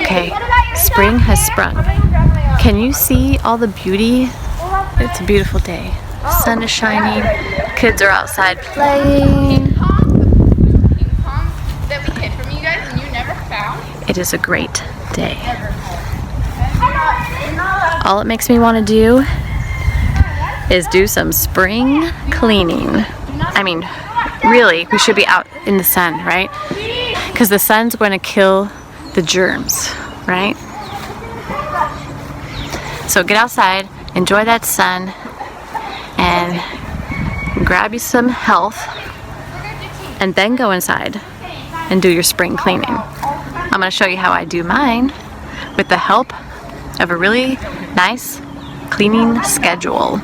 Okay, spring has sprung. Can you see all the beauty? It's a beautiful day. The sun is shining. Kids are outside playing. That we hid from you guys and you never found? It is a great day. All it makes me want to do is do some spring cleaning. I mean, really, we should be out in the sun, right? Because the sun's going to kill the germs, right? So get outside, enjoy that sun, and grab you some health, and then go inside and do your spring cleaning. I'm going to show you how I do mine with the help of a really nice cleaning schedule.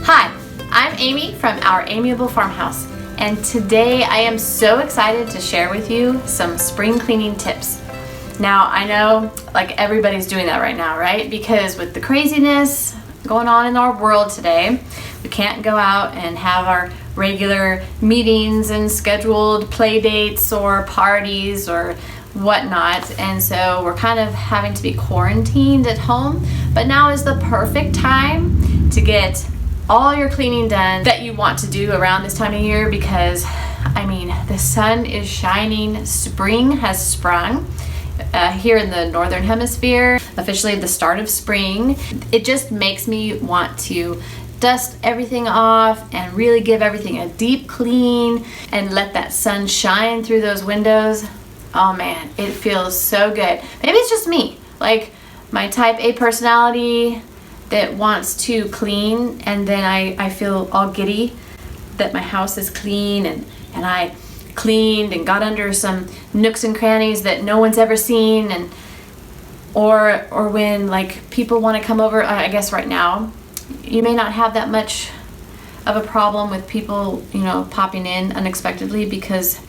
Hi, I'm Amy from Our Amiable Farmhouse, and today I am so excited to share with you some spring cleaning tips. Now, I know like everybody's doing that right now, right? Because with the craziness going on in our world today, we can't go out and have our regular meetings and scheduled play dates or parties or whatnot, and so we're kind of having to be quarantined at home. But now is the perfect time to get all your cleaning done that you want to do around this time of year, because I mean, the sun is shining, spring has sprung. Here in the northern hemisphere, officially the start of spring. It just makes me want to dust everything off and really give everything a deep clean and let that sun shine through those windows. Oh man, it feels so good. Maybe it's just me, like my type A personality that wants to clean, and then I feel all giddy that my house is clean, and I cleaned and got under some nooks and crannies that no one's ever seen, and or when like people want to come over. I guess right now you may not have that much of a problem with people, you know, popping in unexpectedly, because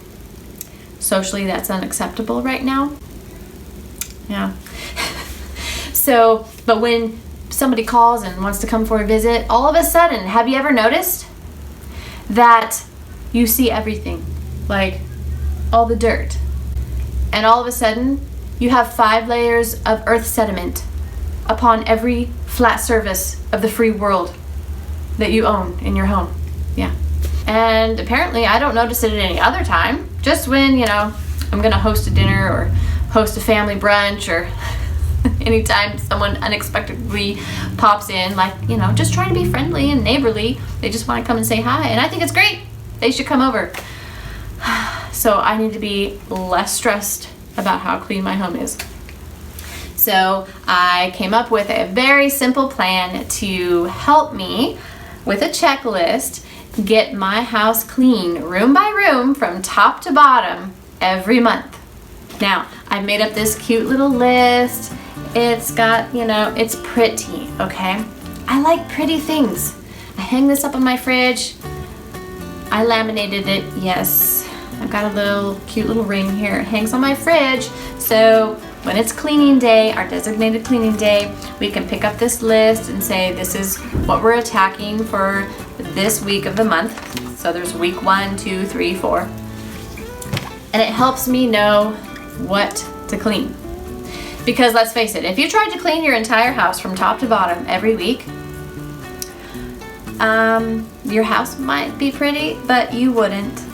socially that's unacceptable right now. Yeah. So, but when somebody calls and wants to come for a visit, all of a sudden, have you ever noticed that you see everything? Like all the dirt, and all of a sudden you have 5 layers of earth sediment upon every flat surface of the free world that you own in your home. Yeah. And apparently I don't notice it at any other time, just when, you know, I'm gonna host a dinner or host a family brunch, or anytime someone unexpectedly pops in, like, you know, just trying to be friendly and neighborly. They just want to come and say hi, and I think it's great. They should come over. So I need to be less stressed about how clean my home is. So I came up with a very simple plan to help me with a checklist get my house clean room by room from top to bottom every month. Now, I made up this cute little list. It's got, you know, it's pretty, okay? I like pretty things. I hang this up on my fridge. I laminated it, yes. I've got a little cute little ring here. It hangs on my fridge, so when it's cleaning day, our designated cleaning day, we can pick up this list and say this is what we're attacking for this week of the month. So there's week 1, 2, 3, 4. And it helps me know what to clean. Because let's face it, if you tried to clean your entire house from top to bottom every week, your house might be pretty, but you wouldn't.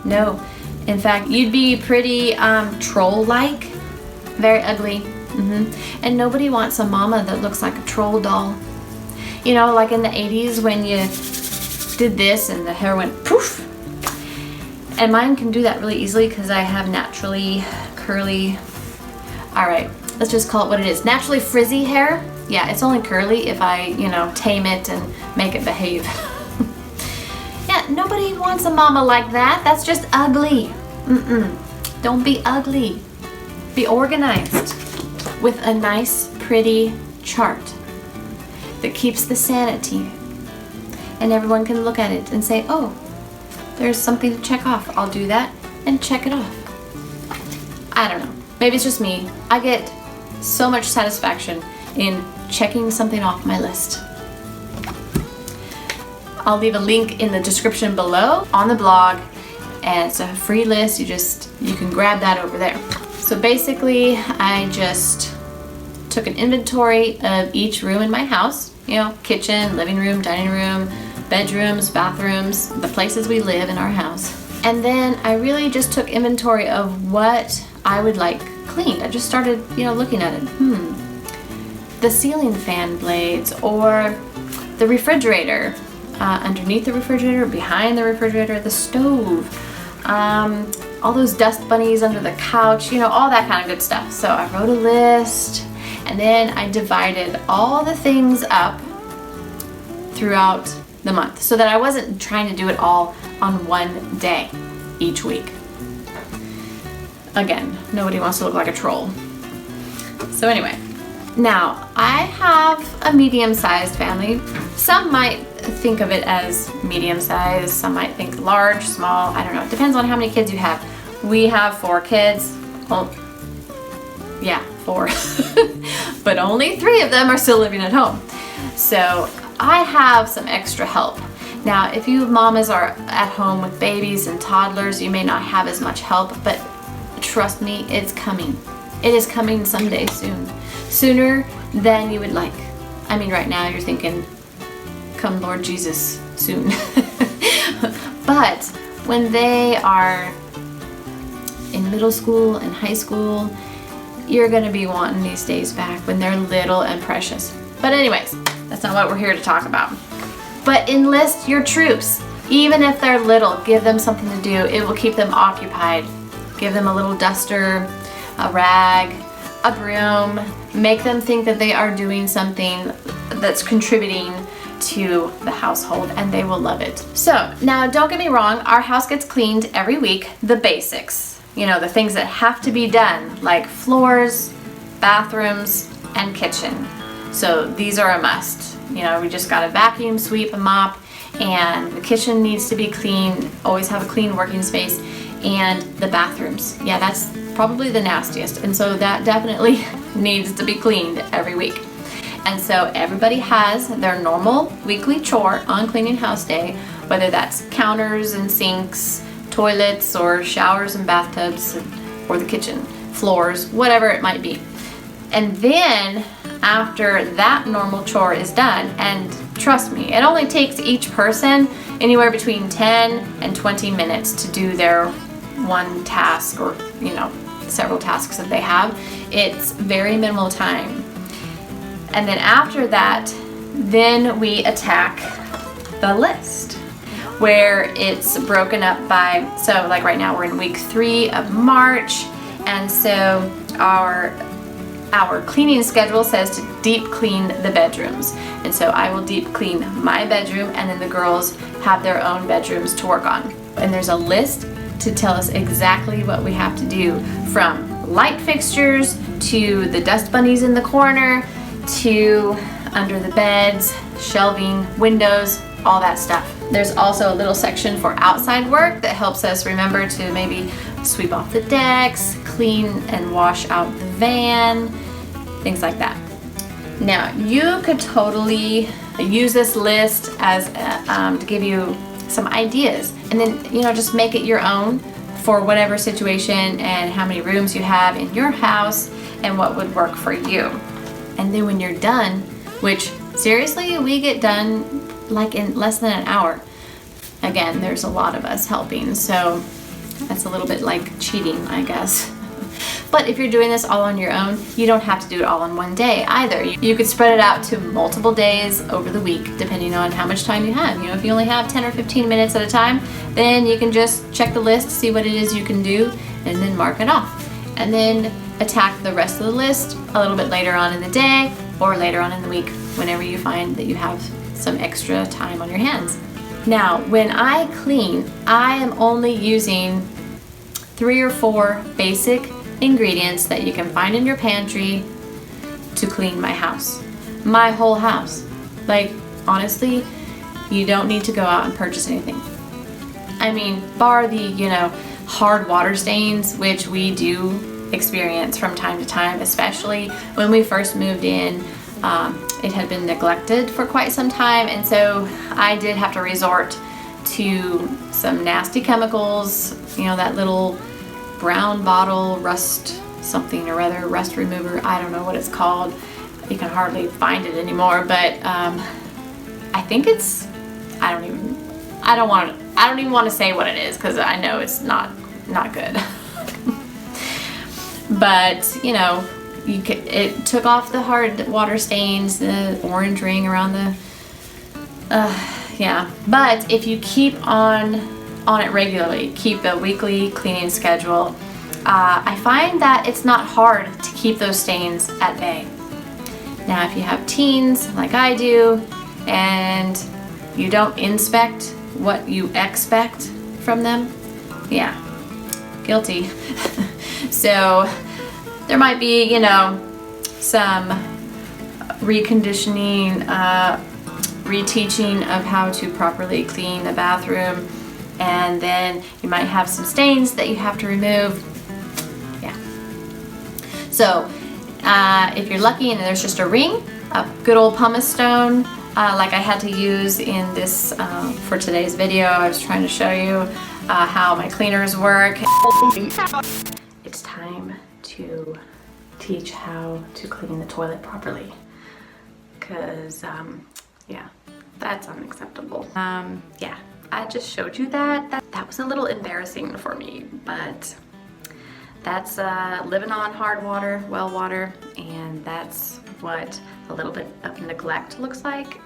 No. In fact, you'd be pretty troll-like, very ugly. And nobody wants a mama that looks like a troll doll. You know, like in the 80s when you did this and the hair went poof. And mine can do that really easily because I have naturally curly, alright, let's just call it what it is. Naturally frizzy hair. Yeah, it's only curly if I, you know, tame it and make it behave. Yeah, nobody wants a mama like that. That's just ugly. Don't be ugly. Be organized with a nice, pretty chart that keeps the sanity. And everyone can look at it and say, oh, there's something to check off. I'll do that and check it off. I don't know. Maybe it's just me. I get so much satisfaction in checking something off my list. I'll leave a link in the description below on the blog, and it's a free list. You can grab that over there. So basically, I just took an inventory of each room in my house, kitchen, living room, dining room, bedrooms, bathrooms, the places we live in our house. And then I really just took inventory of what I would like cleaned. I just started, looking at it. The ceiling fan blades, or the refrigerator, underneath the refrigerator, behind the refrigerator, the stove, all those dust bunnies under the couch, all that kind of good stuff. So I wrote a list, and then I divided all the things up throughout the month so that I wasn't trying to do it all on one day each week. Again, nobody wants to look like a troll. So anyway, now I have a medium-sized family. Some might think of it as medium-sized, some might think large, small, I don't know. It depends on how many kids you have. We have 4 kids. Well, yeah, 4. But only 3 of them are still living at home. So I have some extra help. Now, if you mamas are at home with babies and toddlers, you may not have as much help, but trust me, it's coming. It is coming someday soon. Sooner than you would like. I mean, right now you're thinking, come Lord Jesus, soon. But when they are in middle school and high school, you're gonna be wanting these days back when they're little and precious. But anyways, that's not what we're here to talk about. But enlist your troops. Even if they're little, give them something to do. It will keep them occupied. Give them a little duster, a rag, a broom. Make them think that they are doing something that's contributing to the household, and they will love it. So now, don't get me wrong, our house gets cleaned every week. The basics, the things that have to be done, like floors, bathrooms, and kitchen. So these are a must. We just gotta vacuum, sweep, and mop, and the kitchen needs to be clean. Always have a clean working space, and the bathrooms. Yeah, that's probably the nastiest, and so that definitely needs to be cleaned every week. And so everybody has their normal weekly chore on cleaning house day, whether that's counters and sinks, toilets, or showers and bathtubs, or the kitchen, floors, whatever it might be. And then after that normal chore is done, and trust me, it only takes each person anywhere between 10 and 20 minutes to do their one task, or several tasks that they have. It's very minimal time. And then after that, then we attack the list, where it's broken up by, so like right now we're in week 3 of March, and so our cleaning schedule says to deep clean the bedrooms. And so I will deep clean my bedroom, and then the girls have their own bedrooms to work on. And there's a list to tell us exactly what we have to do, from light fixtures to the dust bunnies in the corner to under the beds, shelving, windows, all that stuff. There's also a little section for outside work that helps us remember to maybe sweep off the decks, clean and wash out the van, things like that. Now, you could totally use this list as to give you some ideas, and then just make it your own for whatever situation and how many rooms you have in your house and what would work for you. And then when you're done, which seriously, we get done like in less than an hour. Again, there's a lot of us helping, so that's a little bit like cheating, I guess. But if you're doing this all on your own, you don't have to do it all in one day either. You could spread it out to multiple days over the week, depending on how much time you have. If you only have 10 or 15 minutes at a time, then you can just check the list, see what it is you can do, and then mark it off. And then attack the rest of the list a little bit later on in the day or later on in the week, whenever you find that you have some extra time on your hands. Now, when I clean, I am only using 3 or 4 basic ingredients that you can find in your pantry to clean my house. My whole house. Like, honestly, you don't need to go out and purchase anything. I mean, bar the, hard water stains, which we do experience from time to time, especially when we first moved in. it had been neglected for quite some time, and so I did have to resort to some nasty chemicals, you know, that little brown bottle rust something or other, rust remover, I don't know what it's called. You can hardly find it anymore, but I think it's, I don't even want to say what it is because I know it's not good. But you know, it took off the hard water stains, the orange ring around the yeah. But if you keep on it regularly, keep a weekly cleaning schedule, I find that it's not hard to keep those stains at bay. Now if you have teens like I do and you don't inspect what you expect from them, yeah, guilty. So there might be, you know, some reconditioning, reteaching of how to properly clean the bathroom, and then you might have some stains that you have to remove. Yeah. So if you're lucky and there's just a ring, a good old pumice stone, like I had to use in this for today's video. I was trying to show you how my cleaners work. It's time to teach how to clean the toilet properly, because yeah, that's unacceptable. Yeah, I just showed you that was a little embarrassing for me, but that's living on hard water, well water, and that's what a little bit of neglect looks like.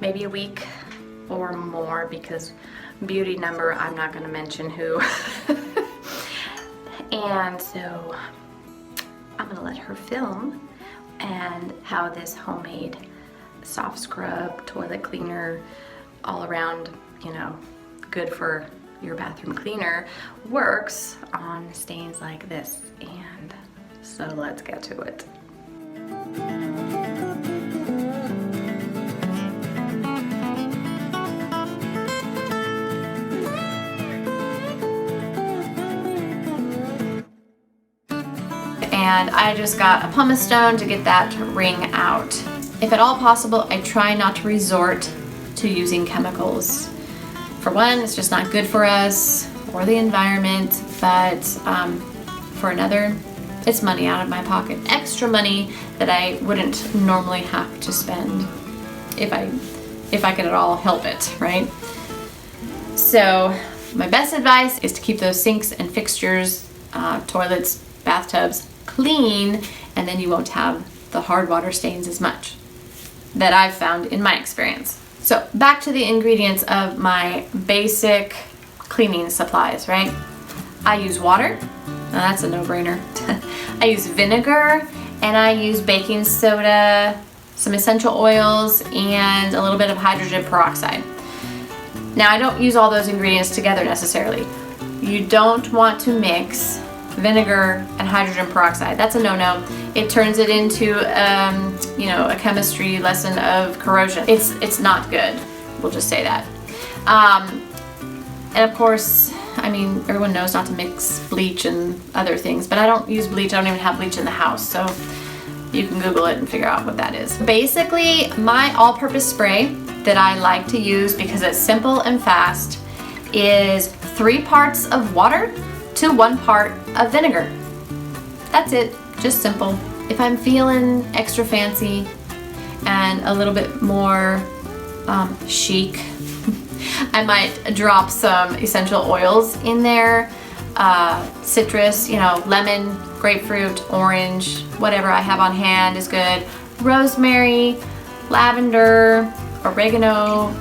Maybe a week or more, because beauty number, I'm not going to mention who. And so I'm going to let her film and how this homemade soft scrub toilet cleaner, all around, you know, good for your bathroom cleaner, works on stains like this. And so let's get to it. And I just got a pumice stone to get that ring out. If at all possible, I try not to resort to using chemicals. For one, it's just not good for us or the environment, but for another, it's money out of my pocket. Extra money that I wouldn't normally have to spend if I could at all help it, right? So my best advice is to keep those sinks and fixtures, toilets, bathtubs clean, and then you won't have the hard water stains as much, that I've found in my experience. So back to the ingredients of my basic cleaning supplies, right? I use water. Now that's a no-brainer. I use vinegar, and I use baking soda, some essential oils, and a little bit of hydrogen peroxide. Now I don't use all those ingredients together necessarily. You don't want to mix vinegar and hydrogen peroxide. That's a no-no. It turns it into you know, a chemistry lesson of corrosion. It's not good. We'll just say that. And of course, I mean, everyone knows not to mix bleach and other things, but I don't use bleach. I don't even have bleach in the house, so you can Google it and figure out what that is. Basically, my all-purpose spray that I like to use because it's simple and fast is 3 parts of water to 1 part of vinegar. That's it, just simple. If I'm feeling extra fancy and a little bit more chic, I might drop some essential oils in there, citrus, you know, lemon, grapefruit, orange, whatever I have on hand is good. Rosemary, lavender, oregano,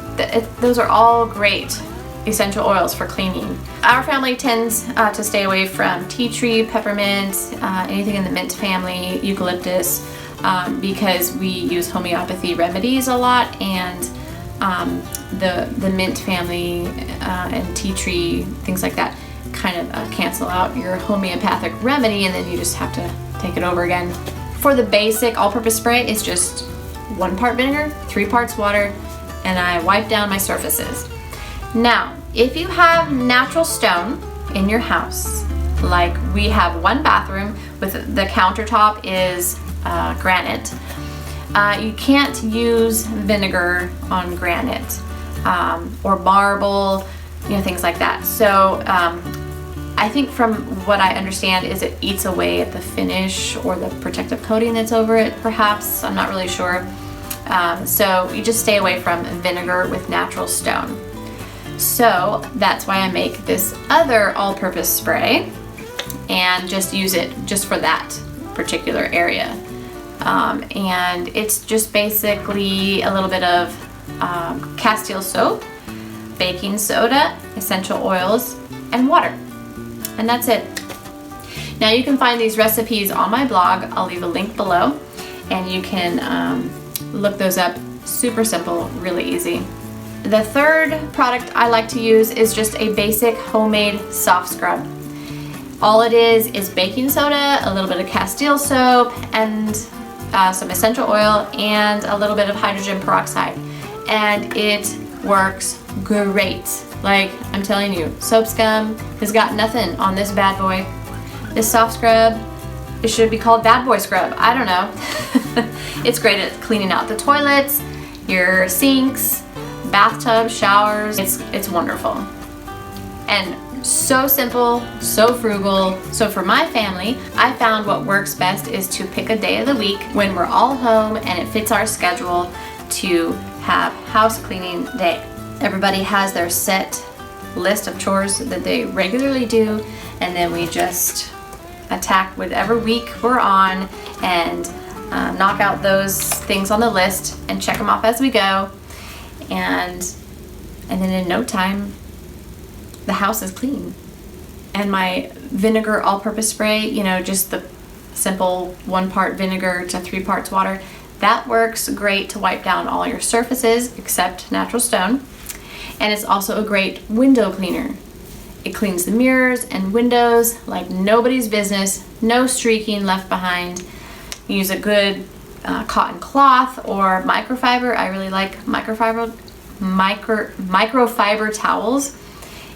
those are all great essential oils for cleaning. Our family tends to stay away from tea tree, peppermint, anything in the mint family, eucalyptus, because we use homeopathy remedies a lot, and the mint family and tea tree, things like that, kind of cancel out your homeopathic remedy, and then you just have to take it over again. For the basic all-purpose spray, it's just 1 part vinegar, 3 parts water, and I wipe down my surfaces. Now, if you have natural stone in your house, like we have 1 bathroom with the countertop is granite, You can't use vinegar on granite or marble, things like that. So I think from what I understand is it eats away at the finish or the protective coating that's over it, perhaps. I'm not really sure. So you just stay away from vinegar with natural stone. So that's why I make this other all-purpose spray and just use it just for that particular area. And it's just basically a little bit of Castile soap, baking soda, essential oils, and water. And that's it. Now you can find these recipes on my blog. I'll leave a link below and you can look those up. Super simple, really easy. The third product I like to use is just a basic homemade soft scrub. All it is baking soda, a little bit of Castile soap, and some essential oil, and a little bit of hydrogen peroxide. And it works great. Like, I'm telling you, soap scum has got nothing on this bad boy. This soft scrub, it should be called bad boy scrub. I don't know. It's great at cleaning out the toilets, your sinks, bathtubs, showers. It's wonderful. And so simple, so frugal. So for my family, I found what works best is to pick a day of the week when we're all home and it fits our schedule to have house cleaning day. Everybody has their set list of chores that they regularly do, and then we just attack whatever week we're on and knock out those things on the list and check them off as we go, and then in no time the house is clean. And my vinegar all-purpose spray, just the simple 1 part vinegar to 3 parts water, that works great to wipe down all your surfaces except natural stone. And it's also a great window cleaner. It cleans the mirrors and windows like nobody's business, no streaking left behind. You use a good cotton cloth or microfiber. I really like microfiber towels.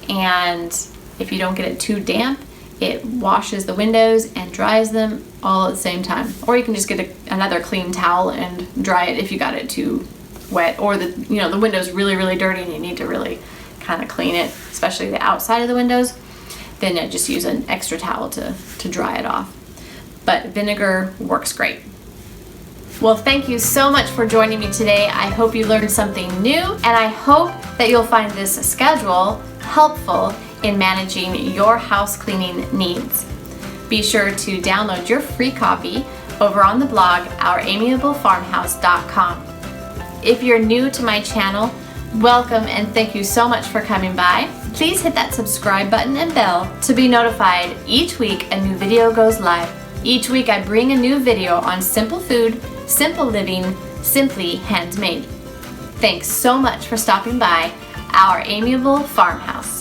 And if you don't get it too damp, it washes the windows and dries them all at the same time. Or you can just get another clean towel and dry it if you got it too wet, or the window's really, really dirty and you need to really kind of clean it, especially the outside of the windows. Then just use an extra towel to dry it off. But vinegar works great. Well, thank you so much for joining me today. I hope you learned something new, and I hope that you'll find this schedule helpful in managing your house cleaning needs. Be sure to download your free copy over on the blog, ouramiablefarmhouse.com. If you're new to my channel, welcome and thank you so much for coming by. Please hit that subscribe button and bell to be notified each week a new video goes live. Each week I bring a new video on simple food, simple living, simply handmade. Thanks so much for stopping by Our Amiable Farmhouse.